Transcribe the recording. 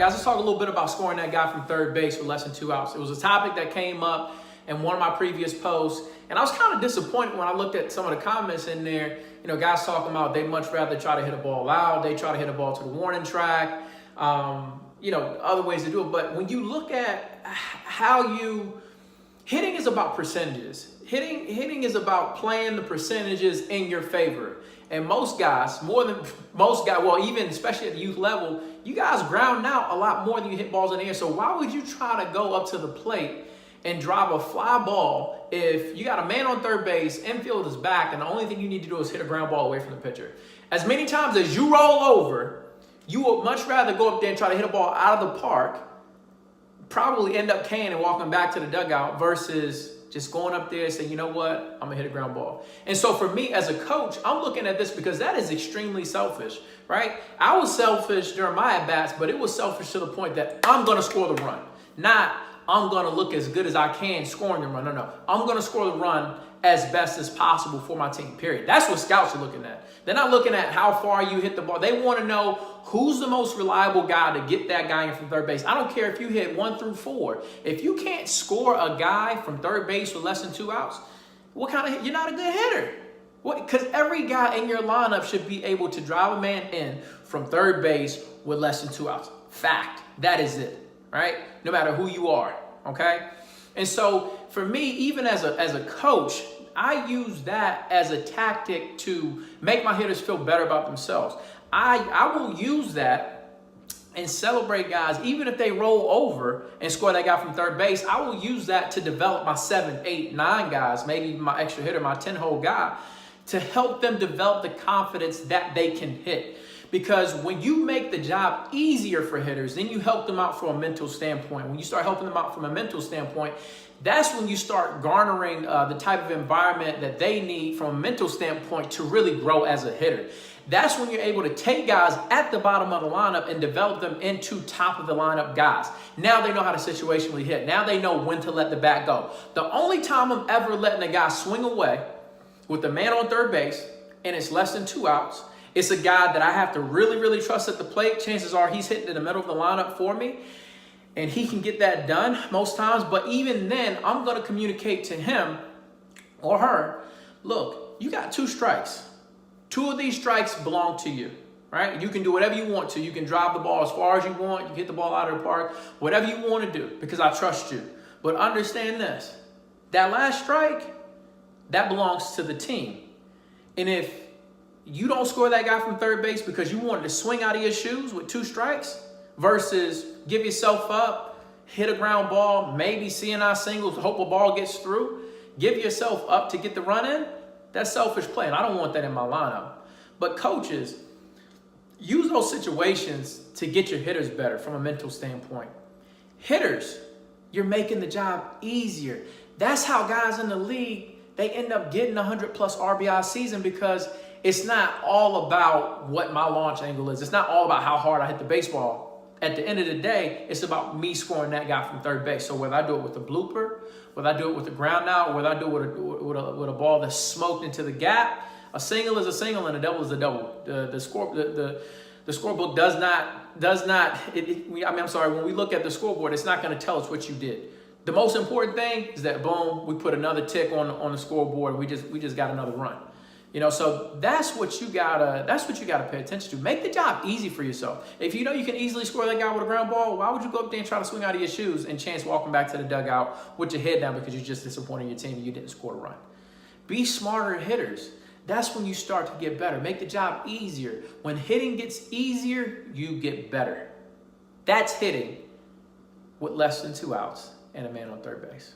guys, let's talk a little bit about scoring that guy from third base with less than 2 outs. It was a topic that came up in one of my previous posts, and I was kind of disappointed when I looked at some of the comments in there. You know, guys talking about they much rather try to hit a ball out, they try to hit a ball to the warning track, you know, other ways to do it. But when you look at hitting is about percentages. Hitting is about playing the percentages in your favor. And most guys, well, even especially at the youth level, you guys ground out a lot more than you hit balls in the air. So why would you try to go up to the plate and drive a fly ball if you got a man on third base, infield is back, and the only thing you need to do is hit a ground ball away from the pitcher? As many times as you roll over, you would much rather go up there and try to hit a ball out of the park, probably end up canning and walking back to the dugout, versus just going up there and saying, you know what, I'm gonna hit a ground ball. And so for me as a coach, I'm looking at this because that is extremely selfish, right? I was selfish during my at-bats, but it was selfish to the point that I'm gonna score the run. Not, I'm gonna look as good as I can scoring the run. No. I'm gonna score the run as best as possible for my team, period. That's what scouts are looking at. They're not looking at how far you hit the ball. They want to know who's the most reliable guy to get that guy in from third base. I don't care if you hit 1 through 4. If you can't score a guy from third base with less than 2 outs, what kind of hit? You're not a good hitter. Because every guy in your lineup should be able to drive a man in from third base with less than 2 outs. Fact. That is it, right? No matter who you are, okay? And so for me, even as a coach, I use that as a tactic to make my hitters feel better about themselves. I will use that and celebrate guys, even if they roll over and score that guy from third base. I will use that to develop my 7, 8, 9 guys, maybe my extra hitter, my 10-hole guy, to help them develop the confidence that they can hit. Because when you make the job easier for hitters, then you help them out from a mental standpoint. When you start helping them out from a mental standpoint, that's when you start garnering the type of environment that they need from a mental standpoint to really grow as a hitter. That's when you're able to take guys at the bottom of the lineup and develop them into top of the lineup guys. Now they know how to situationally hit. Now they know when to let the bat go. The only time I'm ever letting a guy swing away with a man on third base and it's less than 2 outs, it's a guy that I have to really, really trust at the plate. Chances are he's hitting in the middle of the lineup for me, and he can get that done most times. But even then, I'm going to communicate to him or her, look, you got 2 strikes. 2 of these strikes belong to you, right? You can do whatever you want to. You can drive the ball as far as you want. You can hit the ball out of the park, whatever you want to do, because I trust you. But understand this, that last strike, that belongs to the team. And if you don't score that guy from third base because you wanted to swing out of your shoes with 2 strikes versus give yourself up, hit a ground ball, maybe CNI singles, hope a ball gets through, give yourself up to get the run in, that's selfish play, and I don't want that in my lineup. But coaches, use those situations to get your hitters better from a mental standpoint. Hitters, you're making the job easier. That's how guys in the league, they end up getting 100+ RBI season, because it's not all about what my launch angle is. It's not all about how hard I hit the baseball. At the end of the day, it's about me scoring that guy from third base. So whether I do it with a blooper, whether I do it with a ground out, whether I do it with a ball that's smoked into the gap, a single is a single and a double is a double. The scorebook does not. I'm sorry. When we look at the scoreboard, it's not going to tell us what you did. The most important thing is that boom, we put another tick on the scoreboard. We just got another run. You know, so that's what you gotta pay attention to. Make the job easy for yourself. If you know you can easily score that guy with a ground ball, why would you go up there and try to swing out of your shoes and chance walking back to the dugout with your head down because you're just disappointing your team and you didn't score a run? Be smarter hitters. That's when you start to get better. Make the job easier. When hitting gets easier, you get better. That's hitting with less than 2 outs and a man on third base.